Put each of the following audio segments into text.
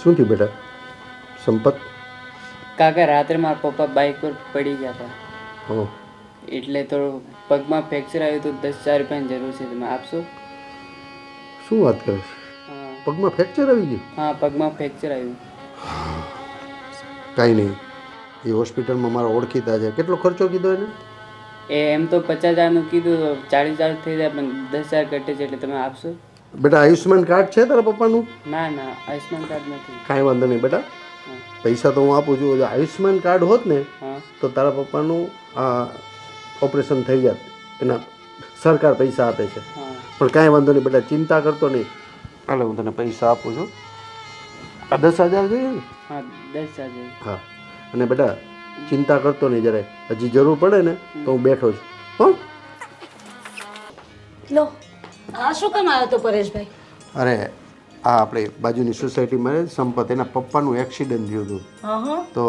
શું થયું બેટા સંપત? કાકા રાત્રે મારા પપ્પા બાઇક પર પડી ગયા હતા હો એટલે થોડું પગમાં ફ્રેક્ચર આવ્યું તો 10,000 રૂપિયાની જરૂર છે. તમે આપશો? શું વાત કરે છે? હા પગમાં ફ્રેક્ચર આવી ગયું? હા પગમાં ફ્રેક્ચર આવ્યું. કાંઈ નહીં, એ હોસ્પિટલમાં મારા ઓળખીતા છે. કેટલો ખર્ચો કીધો એને? એમ તો 50,000નું કીધું, 40,000 થઈ જાય પણ 10,000 ઘટે છે એટલે તમે આપશો? બેટા આયુષ્યમાન કાર્ડ છે તારા પપ્પાનું? ના ના આયુષ્માન કાર્ડ નથી. કાંઈ વાંધો નહીં બેટા, હા પૈસા તો હું આપું છું. જો આયુષ્યમાન કાર્ડ હોત ને હા તો તારા પપ્પાનું ઓપરેશન થઈ જાત. એના સરકાર પૈસા આપે છે. હા પણ કાંઈ વાંધો નહીં બેટા, ચિંતા કરતો નહીં. હાલે હું તને પૈસા આપું છું. આ 10,000 જોઈએ ને? હા 10,000. હા, અને બેટા ચિંતા કરતો નહીં જરાય. હજી જરૂર પડે ને તો હું બેઠો છું. હો લો આ શું કામ આવ્યો તો પરેશભાઈ? અરે આ આપણે બાજુની સોસાયટીમાં સંપત, એના પપ્પાનું એક્સિડન્ટ થયું હતું. હા હા તો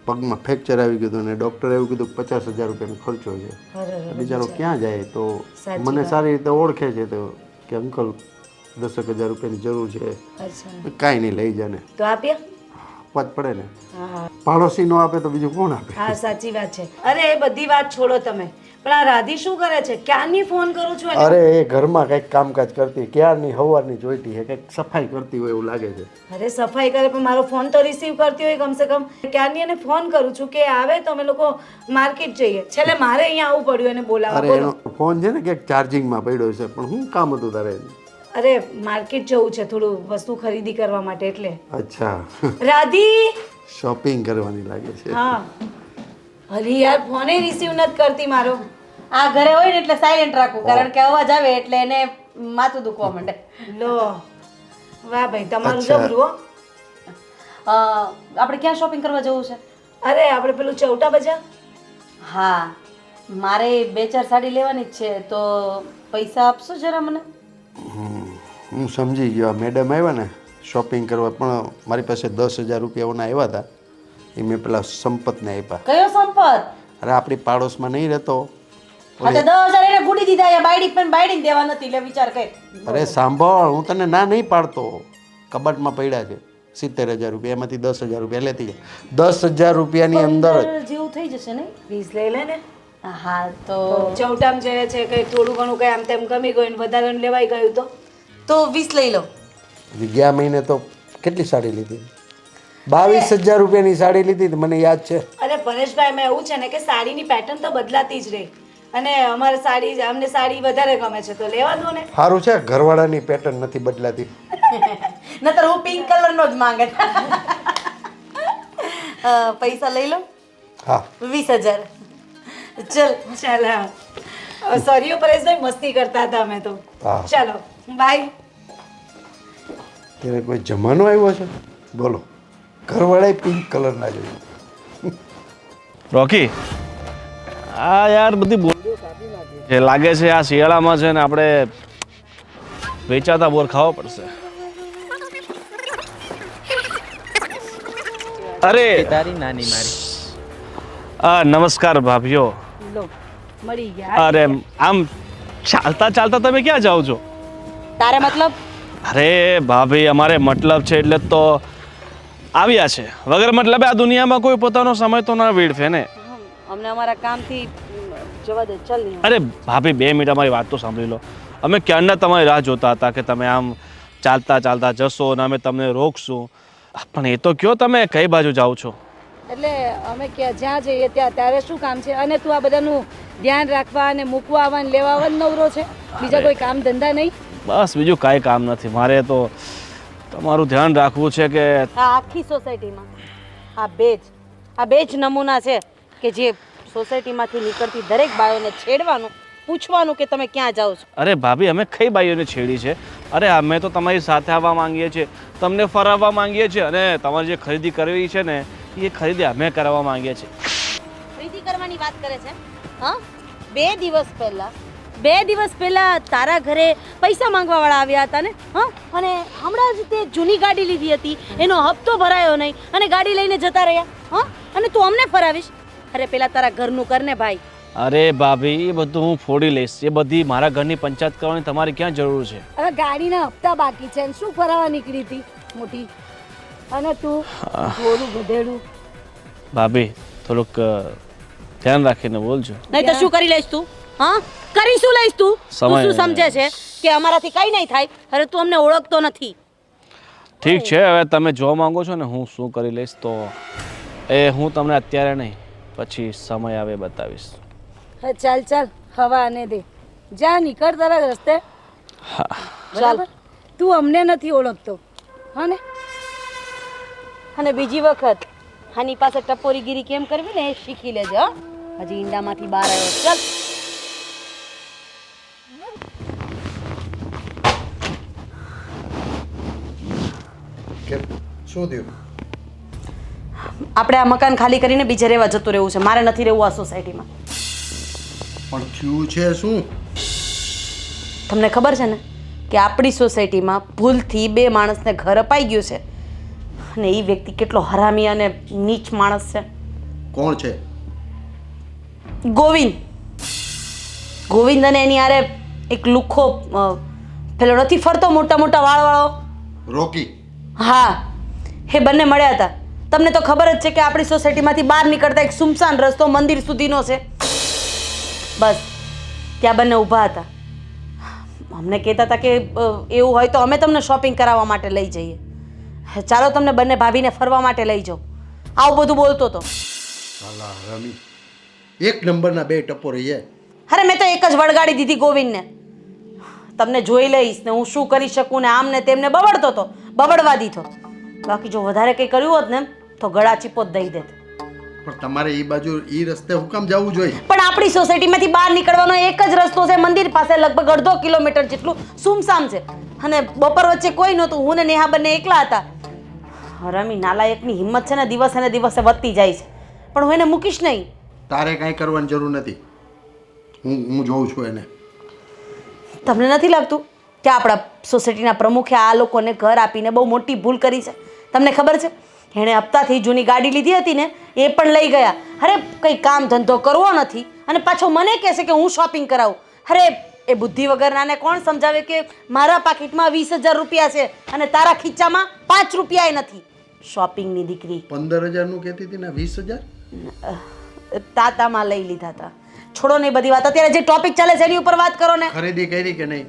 પગમાં ફ્રેક્ચર આવી ગયું હતું અને ડૉક્ટરે એવું કીધું 50,000 રૂપિયાનો ખર્ચો છે. બિચારો ક્યાં જાય? તો મને સારી રીતે ઓળખે છે તો કે અંકલ 10,000 રૂપિયાની જરૂર છે. અચ્છા કાંઈ નહીં, લઈ જાને. તો આપ્યા? આપવા જ પડે ને. હા પાડોશી નો આપે તો બીજું કોણ આપે? હા સાચી વાત છે. અરે એ બધી વાત છોડો તમે, પણ આ રાધી શું કરે છે? ક્યારની ફોન કરું છું એને. અરે એ ઘરમાં કંઈક કામકાજ કરતી, ક્યારની સવારની જોઈતી છે, કંઈક સફાઈ કરતી હોય એવું લાગે છે. અરે સફાઈ કરે પણ મારો ફોન તો રિસીવ કરતી હોય કમસે કમ. ક્યારની એને ફોન કરું છું કે આવે તો અમે લોકો માર્કેટ જઈએ. છેલ્લે મારે અહીંયા આવવું પડ્યું એને બોલાવવા. અરે એનો ફોન છે ને ક્યાંક ચાર્જિંગમાં પડ્યો છે. પણ શું કામ હતું તારે? અરે માર્કેટ જવું છે થોડું વસ્તુ ખરીદી કરવા માટે એટલે. અચ્છા, રાધી શોપિંગ કરવાની લાગે છે. હા અરે યાર ફોને રિસીવ નથી કરતી મારો. આ ઘરે હોય ને એટલે સાયલેન્ટ રાખવું, કારણ કે અવાજ આવે એટલે એને માથું દુખવા માંડે. લો વાહ ભાઈ તમારું જબરું હો. આપણે ક્યાં શોપિંગ કરવા જવું છે? અરે આપણે પેલું ચૌટા બજાર. હા મારે 2-4 સાડી લેવાની જ છે, તો પૈસા આપશો જરા મને? હું સમજી ગયો. મેડમ આવ્યા ને શોપિંગ કરવા, પણ મારી પાસે 10,000 રૂપિયાઓના આવ્યા હતા. એ મેં પેલા સંપતને આપ્યા. કયો સંપત? અરે આપણી પાડોશમાં નહીં રહેતો? હા તો 10,000 એને ગુડી દીધા, યા બાયડી પણ બાયડી દેવા નથી. એટલે વિચાર કર. અરે સાંભળ, હું તને ના નહીં પાડતો. કબાટમાં પડ્યા છે 70,000 રૂપિયા, એમાંથી 10,000 રૂપિયા લેતી જાય. 10,000 રૂપિયાની અંદર જ જેવું થઈ જશે ને? પ્લીઝ લઈ લે ને. હા તો ચૌટામ જાય છે કઈ થોડું ઘણું કઈ આમ તેમ ગમી ગયું ને વધારે લેવાઈ ગયું તો 20 લઈ લો. ગયા મહિને તો કેટલી સાડી લીધી? 22,000 રૂપિયાની સાડી લીધી હતી, મને યાદ છે. અરે પરેશભાઈ મેં એવું છે ને કે સાડીની પેટર્ન તો બદલાતી જ રહી, અને અમારે સાડી અમને સાડી વધારે ગમે છે તો લેવા દો ને. સારું છે ઘરવાળાની પેટર્ન નથી બદલાતી. નતર હું પિંક કલરનો જ માંગે. પૈસા લઈ લો. હા 20,000. ચલ ચાલ હા સોરી પરેશભાઈ, મસ્તી કરતા હતા અમે તો. હા. ચાલો બાય. ત્યારે કોઈ જમાનો આવ્યો છે? બોલો, ઘરવાળાએ પિંક કલરના જોયું. રોકી, આ યાર બધી બોલીઓ કાપી નાખી છે. લાગે છે આ શિયાળામાં છે ને આપણે વેચાતા બોર ખાવા પડશે. અરે તારી નાની મારી. નમસ્કાર ભાભીઓ. લો મળી ગયા. અરે આમ ચાલતા ચાલતા તમે ક્યાં જાઓ છો? તારે મતલબ? અરે ભાભી, અમારે મતલબ છે એટલે તો આવ્યા છે. વગર મતલબે આ દુનિયામાં કોઈ પોતાનો સમય તો ના વેડફે ને. અમને અમારા કામથી જવા દે. ચાલ નહીં. અરે ભાભી 2 મિનિટ અમારી વાત તો સાંભળી લો. અમે ક્યારના તમારી રાહ જોતા હતા કે તમે આમ ચાલતા ચાલતા જશો અને અમે તમને રોકશું. પણ એ તો કયો તમે કઈ બાજુ જાઓ છો? એટલે અમે જ્યાં જઈએ ત્યાં ત્યારે શું કામ છે? અને તું આ બધાનું ધ્યાન રાખવા અને મૂકવા આવવા ને લેવા આવવા નવરો છે, બીજા કોઈ કામ ધંધા નહીં? બસ બીજું કાંઈ કામ નથી. મારે તો તમારું ધ્યાન રાખવું છે કે આ આખી સોસાયટીમાં આ બે જ નમૂના છે કે જે સોસાયટીમાંથી નીકળતી દરેક બાયોને છેડવાનું, પૂછવાનું કે તમે ક્યાં જાઓ છો. અરે ભાભી, અમે કઈ બાઈઓને છેડી છે? અરે અમે તો તમારી સાથે આવવા માંગીએ છીએ, તમને ફરાવવા માંગીએ છીએ, અને તમારે જે ખરીદી કરવી છે ને એ ખરીદી અમે કરવા માંગીએ છીએ. ખરીદી કરવાની વાત કરે છે? હા 2 દિવસ પહેલા તારા ઘરે પૈસા માંગવા વાળા આવ્યા હતા ને? હા, અને હમણાં જ તે જૂની ગાડી લીધી હતી, એનો હપ્તો ભરાયો નહીં અને ગાડી લઈને જતા રહ્યા. હા, અને તું અમને ફરાવીશ? અરે પેલા તારા ઘરનું કર ને ભાઈ. અરે ભાભી, એ બધું હું ફોડી લઈશ. એ બધી મારા ઘરની પંચાયત કરવાની તમારી ક્યાં જરૂર છે? હવે ગાડીના હપ્તા બાકી છે ને શું ફરાવા નીકળી હતી મોટી? અને તું થોડું ગધેડું. ભાભી થોડુંક ધ્યાન રાખીને બોલજો. નહીં તો શું કરી લઈશ તું? હા, કરી શું લઈશ તું? તું સમય- શું સમજે છે કે અમારાથી કઈ નહીં થાય? અરે તું અમને ઓળખતો નથી. ઠીક છે, હવે તમે જો માંગો છો ને હું શું કરી લઈશ તો એ હું તમને અત્યારે નહીં પછી સમય આવે બતાવીશ. હા ચાલ ચાલ, હવા આને દે. જા નીકળ તારા રસ્તે. બરાબર? તું અમને નથી ઓળખતો, હા ને? અને બીજી વખત આની પાસે ટપોરીગીરી કેમ કરવી ને એ શીખી લેજે. હો, હજી ઈંડામાંથી બહાર આવ્યો. ચાલ. કેમ શું થયું? આપણે આ મકાન ખાલી કરીને બીજે રહેવા જતું રહેવું છે. મારે નથી રહેવું આ સોસાયટીમાં. પણ થયું છે શું? તમને ખબર છે ને કે આપણી સોસાયટીમાં ભૂલથી 2 માણસને ઘર અપાઈ ગયું છે અને એ વ્યક્તિ કેટલો હરામી અને નીચ માણસ છે. કોણ છે? ગોવિંદ. ગોવિંદ અને એની હારે એક લુખ્ખો પેલો નથી ફરતો મોટા મોટા વાળવાળો? રોકી. હા, એ બંને મળ્યા હતા. તમને તો ખબર જ છે કે આપણી સોસાયટીમાંથી બહાર નીકળતા એક સુમસાન રસ્તો મંદિર સુધીનો છે. બસ ત્યાં બંને ઊભા હતા. અમને કહેતા હતા કે એવું હોય તો અમે તમને શોપિંગ કરાવવા માટે લઈ જઈએ. ચાલો તમને બંને ભાભીને ફરવા માટે લઈ જાઓ. આવું બધું બોલતો હતો. સાલા રમી એક નંબરના 2 ટપોરી છે. અરે મેં તો એક જ વળગાડી દીધી ગોવિંદને. તમને જોઈ લઈશ ને હું શું કરી શકું ને આમ ને તેમને બબડતો હતો. બબડવા દીધો. બાકી જો વધારે કંઈ કર્યું હોત ને તો ગળા ચીપો જ દઈ દેત. પણ તમારે એ બાજુ એ રસ્તે હું કામ જવું જોઈએ? પણ આપણી સોસાયટીમાંથી બહાર નીકળવાનો એક જ રસ્તો છે. મંદિર પાસે લગભગ અડધો કિલોમીટર જેટલું સુમસામ છે અને બપોર વચ્ચે કોઈ નહોતું. હું ને નેહા બંને એકલા હતા. રમી નાલાયકની હિંમત છે ને દિવસે ને દિવસે વધતી જાય છે. પણ હું એને મૂકીશ નહીં. તારે કાંઈ કરવાની જરૂર નથી. હું જોઉં છું એને. તમને નથી લાગતું કે આપણા સોસાયટીના પ્રમુખે આ લોકોને ઘર આપીને બહુ મોટી ભૂલ કરી છે? તમને ખબર છે એણે હપ્તાથી જૂની ગાડી લીધી હતી ને એ પણ લઈ ગયા. અરે કંઈ કામ ધંધો કરવો નથી અને પાછો મને કહેશે કે હું શોપિંગ કરાવું. અરે એ બુદ્ધિ વગરનાને કોણ સમજાવે કે મારા પાકીટમાં 20,000 રૂપિયા છે અને તારા ખીચામાં 5 રૂપિયાય નથી. શોપિંગની દીકરી. 15,000નું કહેતી હતી ને 20,000? તાતામાં લઈ લીધા હતા. છોડો નહીં બધી વાત. અત્યારે જે ટોપિક ચાલે છે એની ઉપર વાત કરો ને. ખરીદી કરી કે નહીં?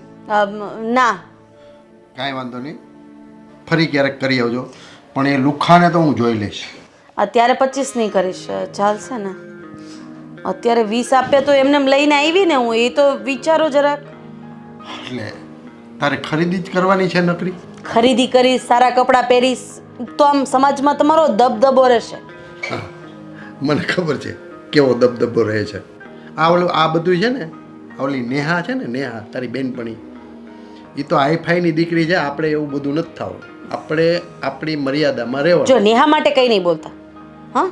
ના. કાંઈ વાંધો નહીં, ફરી ક્યારેક કરી આવજો. પણ એ લુખાને તો હું જોઈ લઈશ. અત્યારે 25 નહીં કરીશ, ચાલશે ને? અત્યારે 20 આપ્યા તો એમને લઈને આવી ને હું. એ તો વિચારો જરાક. એટલે તારે ખરીદી જ કરવાની છે નકરી? ખરીદી કરીશ, સારા કપડાં પહેરીશ તો આમ સમાજમાં તમારો દબદબો રહેશે. મને ખબર છે કેવો દબદબો રહે છે. આ બધું છે ને, ઓલી નેહા છે ને, નેહા તારી બેનપણી, એ તો હાઈફાઈની દીકરી છે. આપણે એવું બધું નથી થવું. આપણે આપણી મર્યાદામાં રહેવાનું. જો નેહા માટે કંઈ નહીં બોલતા. હા,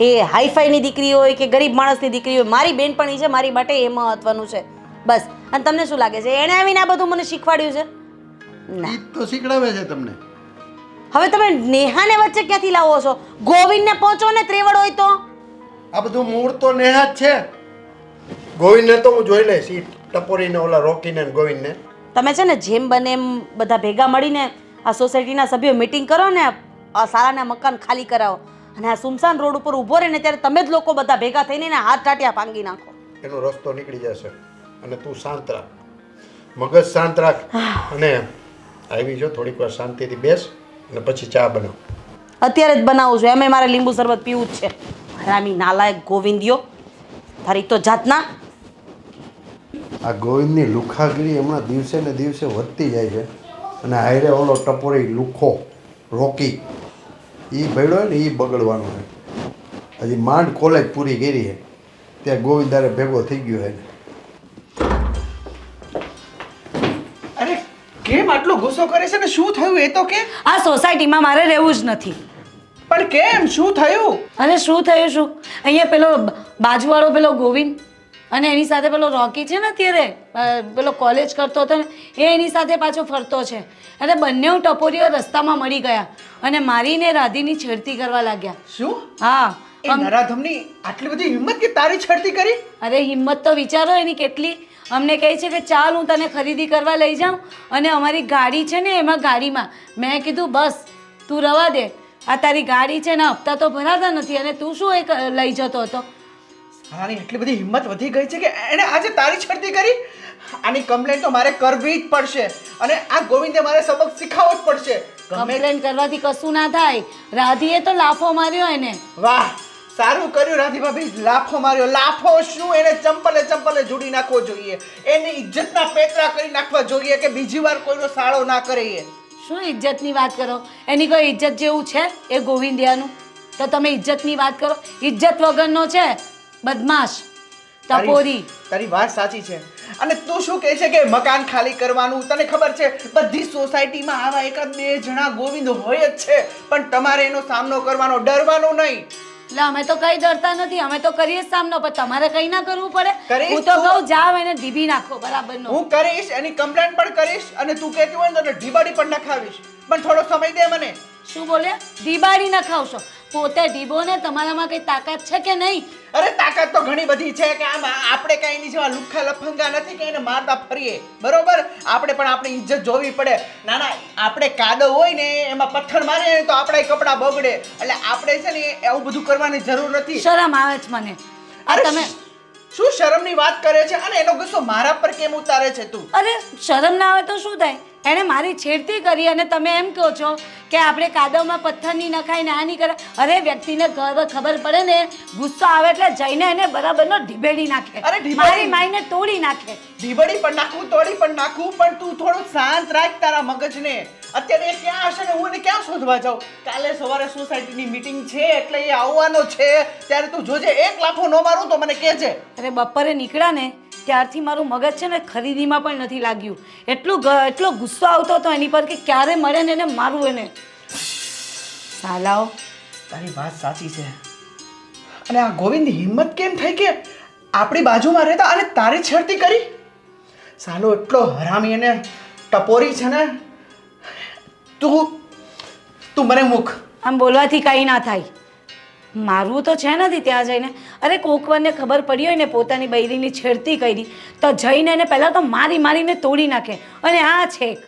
એ હાઈફાઈની દીકરી હોય કે ગરીબ માણસની દીકરી હોય, મારી બેનપણી છે, મારી માટે એ મહત્વનું છે બસ. અને તમને શું લાગે છે એણે આવીને આ બધું મને શીખવાડ્યું છે? ના. ઈ તો શીખડાવે છે તમને. હવે તમે નેહાને વચ્ચે ક્યાંથી લાવો છો? ગોવિંદને પહોંચો ને ત્રેવડ હોય તો. આ બધું મૂળ તો નેહા જ છે. ગોવિંદને તો હું જોઈ લઈશ. ઈ ટપોરીને, ઓલા રોકીને ને ગોવિંદને. તમે છે ને જેમ બને એમ બધા ભેગા મળીને આ સોસાયટીના સભ્યો મીટિંગ કરો ને આ સારાના મકાન ખાલી કરાવો અને આ સુમસાન રોડ ઉપર ઊભો રહે ને ત્યારે તમે જ લોકો બધા ભેગા થઈને એને હાથ ટાટિયા ભાંગી નાખો. એનો રસ્તો નીકળી જશે. અને તું શાંત રાખ, મગજ શાંત રાખ. અને આવી જો થોડીક વાર શાંતિથી બેસ અને પછી ચા બનાવ. અત્યારે જ બનાવું છું. એમે મારે લીંબુ શરબત પીવું જ છે. હરામી નાલાયક ગોવિંદિયો તારી તો જાતના. આ ગોવિંદની લુખાગીરી હમણાં દિવસે ને દિવસે વધતી જાય છે. અને હાયરે ઓલો ટપોરી લુખો રોકી એ ભેડો ને એ બગડવાનો છે. હજી માંડ કોલેજ પૂરી કરી છે ત્યાં ગોવિંદારે ભેગો થઈ ગયો છે. અરે કેમ આટલો ગુસ્સો કરે છે ને? શું થયું એ તો કે? આ સોસાયટીમાં મારે રહેવું જ નથી. પણ કેમ? શું થયું? અને શું થયું શું? અહીંયા પેલો બાજુવાળો પેલો ગોવિંદ અને એની સાથે પેલો રોકી છે ને, અત્યારે પેલો કોલેજ કરતો હતો ને, એ એની સાથે પાછો ફરતો છે. અને બંને ટપોરીઓ રસ્તામાં મળી ગયા અને મારીને રાધીની છેડતી કરવા લાગ્યા. શું? હા. એ નરાધમની આટલી બધી હિંમત કે તારી છડતી કરી? અરે હિંમત તો વિચારો એની કેટલી. અમને કહે છે કે ચાલ હું તને ખરીદી કરવા લઈ જાઉં અને અમારી ગાડી છે ને એમાં ગાડીમાં. મેં કીધું બસ તું રવા દે, આ તારી ગાડી છે ને હપ્તા તો ભરાતા નથી અને તું શું એક લઈ જતો હતો? આની એટલી બધી હિંમત વધી ગઈ છે કે એણે આજે તારી છડતી કરી. આની કમ્પ્લેન તો મારે કરવી જ પડશે અને આ ગોવિંદે મારે સબક શીખવવો જ પડશે. કમ્પ્લેન કરવાથી કશું ના થાય. રાધીએ તો લાફો માર્યો એને. વાહ, સારું કર્યું રાધી ભાભી, લાફો માર્યો. લાફો શું, એને ચંપલે જોડી નાખવો જોઈએ. એની ઇજ્જતના પેતરા કરી નાખવા જોઈએ કે બીજી વાર કોઈનો સાળો ના કરે. એ શું ઇજ્જતની વાત કરો? એની કોઈ ઇજ્જત જેવું છે એ ગોવિંદિયાનું? તો તમે ઇજ્જતની વાત કરો? ઇજ્જત વગરનો છે, બદમાશ, ટપોરી. તારી વાત સાચી છે. અને તું શું કહે છે કે મકાન ખાલી કરવાનું? તને ખબર છે બધી સોસાયટીમાં આવા એકાદ બે જણા ગોવિંદ હોય જ છે, પણ તમારે એનો સામનો કરવાનો, ડરવાનો નહીં. એટલે અમે તો કઈ ડરતા નથી, અમે તો કરીએ જ સામનો, પણ તમારે કઈ ના કરવું પડે. કરીશ હું તો તું. કહું જાવ એને ઢીબી નાખો બરાબરનો. હું કરીશ, એની કમ્પ્લેન પણ કરીશ અને તું કહેતી હોય ને તો ઢીબાડી પણ નખાવીશ, પણ થોડો સમય દે મને. શું બોલ્યા? ઢીબાડી નખાવશો? પોતે ઢીબો ને તમારામાં કઈ તાકાત છે કે નહીં? અરે તાકાત તો ઘણી બધી છે કે આમ આપણે કઈ એની જેવા લુખ્ખા લફંગા નથી કે એને મારતા ફરીએ, બરોબર? આપણે પણ આપણી ઇજ્જત જોવી પડે. ના ના, આપણે કાદવ હોય ને એમાં પથ્થર મારીએ ને તો આપણા કપડાં બગડે. એટલે આપણે છે ને એવું બધું કરવાની જરૂર નથી. શરમ આવે છે મને. આ અરે તમે શું શરમની વાત કરે છે અને એનો ગુસ્સો મારા પર કેમ ઉતારે છે તું? અરે શરમ ના આવે તો શું થાય? એણે મારી છેડતી કરી અને તમે એમ કહો છો કે આપણે કાદવમાં પથ્થરની નખાય ને આ નહીં કરે. અરે વ્યક્તિને ખબર પડે ને, ગુસ્સો આવે એટલે જઈને એને બરાબરનો ઢીબેડી નાખે. અરે ઢીબેડી? મારી માઈને તોડી નાખે. ઢીબડી પણ નાખું, તોડી પણ નાખું, પણ તું થોડું શાંત રાખ તારા મગજને. અત્યારે એ ક્યાં હશે ને હું એને ક્યાં શોધવા જાઉં? કાલે સવારે સોસાયટીની મીટિંગ છે એટલે એ આવવાનો છે, ત્યારે તું જોજે. એક લાફો ન મારું તો મને કહેજે. અરે બપોરે નીકળ્યા ને ત્યારથી મારું મગજ છે ને ખરીદીમાં પણ નથી લાગ્યું. એટલો ગુસ્સો આવતો હતો એની પર કે ક્યારે મળે ને એને મારું એને. સાલાઓ, તારી વાત સાચી છે. અને આ ગોવિંદ હિંમત કેમ થઈ કે આપણી બાજુમાં રહેતા અને તારી છેડતી કરી? સાલો એટલો હરામી અને ટપોરી છે ને. તું મને મૂક. આમ બોલવાથી કંઈ ના થાય. મારવું તો છે નથી ત્યાં જઈને. અરે કોકવારને ખબર પડી હોય ને પોતાની બૈરીની છેડતી કરી તો જઈને એને પહેલાં તો મારીને તોડી નાખે. અને આ છેક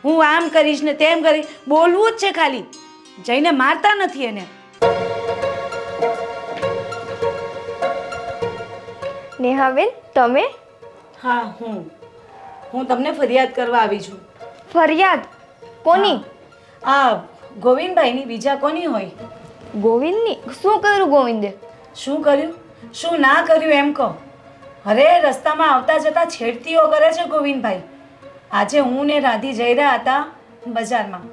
હું આમ કરીશ ને તેમ કરીશ, બોલવું જ છે ખાલી, જઈને મારતા નથી એને. નેહાબેન, તમે? હા, હું તમને ફરિયાદ કરવા આવી છું. ફરિયાદ? કોની? આ ગોવિંદભાઈની. બીજા કોની હોય? ગોવિંદની? શું કર્યું ગોવિંદે? શું કર્યું શું ના કર્યું એમ કહો. અરે રસ્તામાં આવતા જતા છેડતીઓ કરે છે ગોવિંદભાઈ. આજે હું ને રાધી જઈ રહ્યા હતા બજારમાં,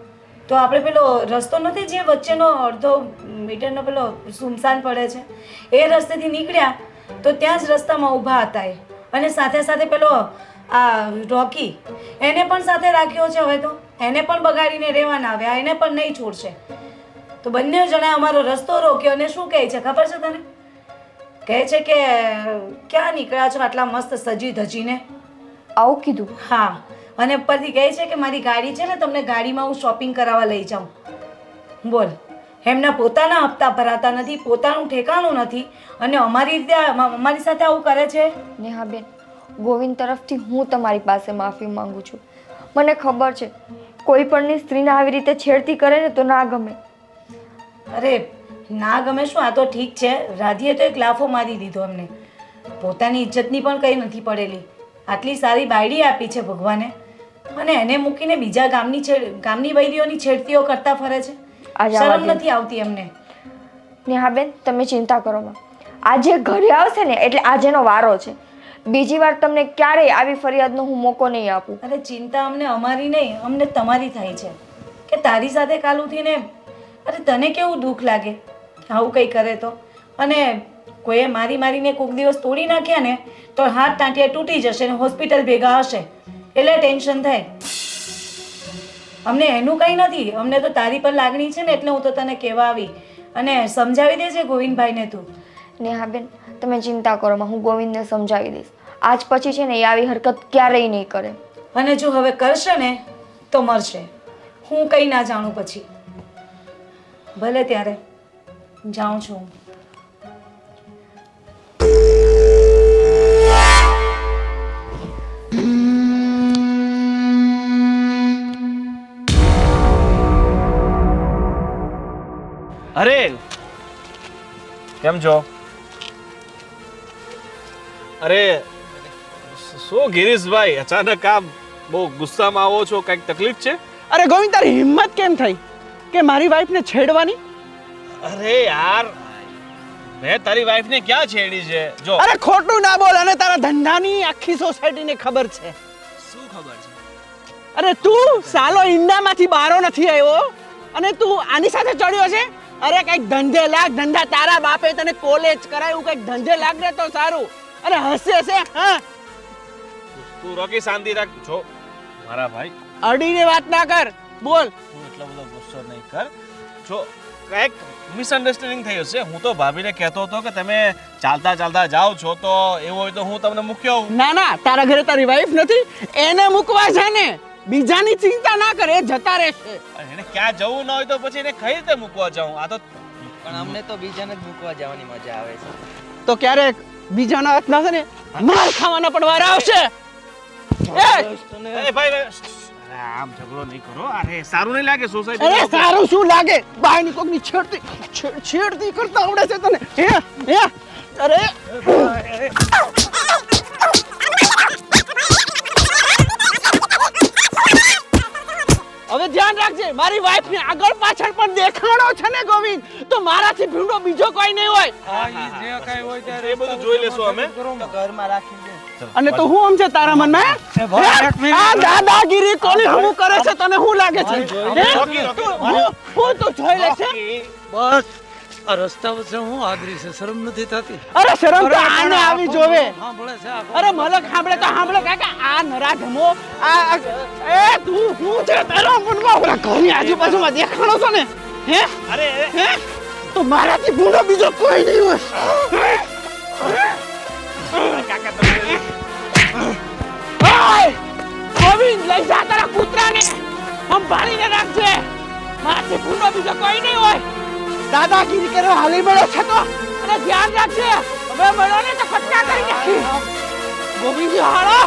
તો આપણે પેલો રસ્તો નથી જે વચ્ચેનો અડધો મીટરનો પેલો સુમસાન પડે છે, એ રસ્તેથી નીકળ્યા તો ત્યાં જ રસ્તામાં ઊભા હતા એ. અને સાથે સાથે પેલો આ રોકી, એને પણ સાથે રાખ્યો છે. હવે તો એને પણ બગાડીને રહેવાના આવ્યા, એને પણ નહીં છોડશે. તો બંને જણા અમારો રસ્તો રોક્યો અને શું કહે છે ખબર છે તને? કહે છે કે ક્યાં નીકળ્યા છો આટલા મસ્ત સજી ધજીને? આવું કીધું? હા, અને ઉપરથી કહે છે કે મારી ગાડી છે ને તમને ગાડીમાં હું શોપિંગ કરાવવા લઈ જાઉં. બોલ, એમના પોતાના હપ્તા ભરાતા નથી, પોતાનું ઠેકાણું નથી અને અમારી સાથે આવું કરે છે. નેહાબેન, ગોવિંદ તરફથી હું તમારી પાસે માફી માંગુ છું. મને ખબર છે કોઈ પણની સ્ત્રીને આવી રીતે છેડતી કરે ને તો ના ગમે. અરે ના ગમે શું, આ તો ઠીક છે. રાધીએ તો એક લાફો મારી દીધો એમને. પોતાની ઇજ્જતની પણ કંઈ નથી પડેલી. આટલી સારી બાયડી આપી છે ભગવાને અને એને મૂકીને બીજા ગામની બૈરીઓની છેડતીઓ કરતા ફરે છે. શરમ નથી આવતી એમને. નેહાબેન, તમે ચિંતા કરો માં. આજે ઘરે આવશે ને એટલે આજેનો વારો છે. બીજી વાર તમને ક્યારેય આવી ફરિયાદનો હું મોકો નહીં આપું. અરે ચિંતા અમને અમારી નહીં, અમને તમારી થાય છે કે તારી સાથે કાલ ઉઠીને અરે તને કેવું દુઃખ લાગે આવું કંઈ કરે તો. અને કોઈએ મારીને કોઈક દિવસ તોડી નાખ્યા ને તો હાથ ટાંટિયા તૂટી જશે ને હોસ્પિટલ ભેગા હશે એટલે ટેન્શન થાય. અમને એનું કંઈ નથી, અમને તો તારી પર લાગણી છે ને એટલે હું તો તને કહેવા આવી. અને સમજાવી દેજે ગોવિંદભાઈને તું. નેહાબેન, તમે ચિંતા કરો માં, હું ગોવિંદને સમજાવી દઈશ. આજ પછી છે ને એ આવી હરકત ક્યારેય નહીં કરે. અને જો હવે કરશે ને તો મરશે. હું કંઈ ના જાણું પછી. ભલે ત્યારે જાઉં છું. અરે કેમ છો? અરે શું ગિરીશભાઈ અચાનક આમ બહુ ગુસ્સામાં આવો છો? કંઈક તકલીફ છે? અરે ગોવિંદ, તારી હિંમત કેમ થઈ કે મારી વાઈફને છેડવાની? અરે યાર મેં તારી વાઈફને ક્યાં છેડી છે? જો અરે ખોટું ના બોલ, અને તારા ધંધાની આખી સોસાયટીને ખબર છે. શું ખબર છે? અરે તું સાલો ઈંડામાંથી બારો નથી આવ્યો અને તું આની સાથે ચડ્યો છે? અરે કઈક ધંધે લાગ, ધંધા તારા બાપે તને કોલેજ કરાયું, કઈક ધંધે લાગ ને તો સારું. અરે હસે છે હા? તું રોકી શાંતિ રાખ. છો મારા ભાઈ, અડીને વાત ના કર, બોલ. તું એટલો બધો ગુસ્સો નહીં કર. જો કંઈક મિસઅન્ડરસ્ટેન્ડિંગ થઈ હશે. હું તો ભાભીને કહેતો હતો કે તમે ચાલતા ચાલતા જાઓ છો, તો એવું હોય તો હું તમને મૂક્યો આવું. ના ના, તારા ઘરે તારી વાઈફ નથી, એને મૂકવા છે ને. બીજાની ચિંતા ના કરે, એ જતા રહેશે. એને ક્યાં જવું ન હોય તો પછી એને કઈ રીતે મૂકવા જાઉં? આ તો પણ અમને તો બીજાને જ મૂકવા જવાની મજા આવે છે. તો ક્યારેક બીજાના હાથ ના છે ને માર ખાવાના પણ વાર આવશે. એ એ ભાઈ અરે આમ ઝઘડો નહીં કરો. અરે સારું નહીં લાગે સોસાયટી. અરે સારું શું લાગે? બાયની કોકની છેડતી કરતા આવડે છે તને? હે હે અરે હવે ધ્યાન રાખજે, મારી વાઈફ ને આગળ પાછળ પણ દેખાડો છે ને ગોવિંદ, તો મારાથી ભીંડો બીજો કોઈ નહીં હોય. એ બધું જોઈ લેશું અમે. ઘરમાં રાખી દે. અને તો હું સમજે તારા મનમાં આ દાદાગીરી કોની હમું કરે છે? તને શું લાગે છે? હું તો જોઈ લે છે. બસ આ રસ્તા વચ્ચે હું આદરી છે, શરમ નથી થતી? અરે શરમ તો આને આવી જોવે. સાંભળે છે આ અરે મલક સાંભળે તો સાંભળે કાકા, આ નરાધમો આ એ તું હું છે તારા મનમાં ઓલા ઘરની આજુબાજુમાં દેખાણો છો ને? હે અરે હે તો મારાથી ભૂંડો બીજો કોઈ નહીં હોય. કાકા તમે ઓય ગોવિંદ, લઈ જા તારા કૂતરાને, સંભાળીને રાખજે. મારાથી ભૂંડો બીજો કોઈ નહીં હોય. દાદાગીરી કરવા હાલી મળ્યો છે તો, અને ધ્યાન રાખજે, હવે મળ્યો ને તો ફટકા કરી નાખી. ગોવિંદજી હાલો.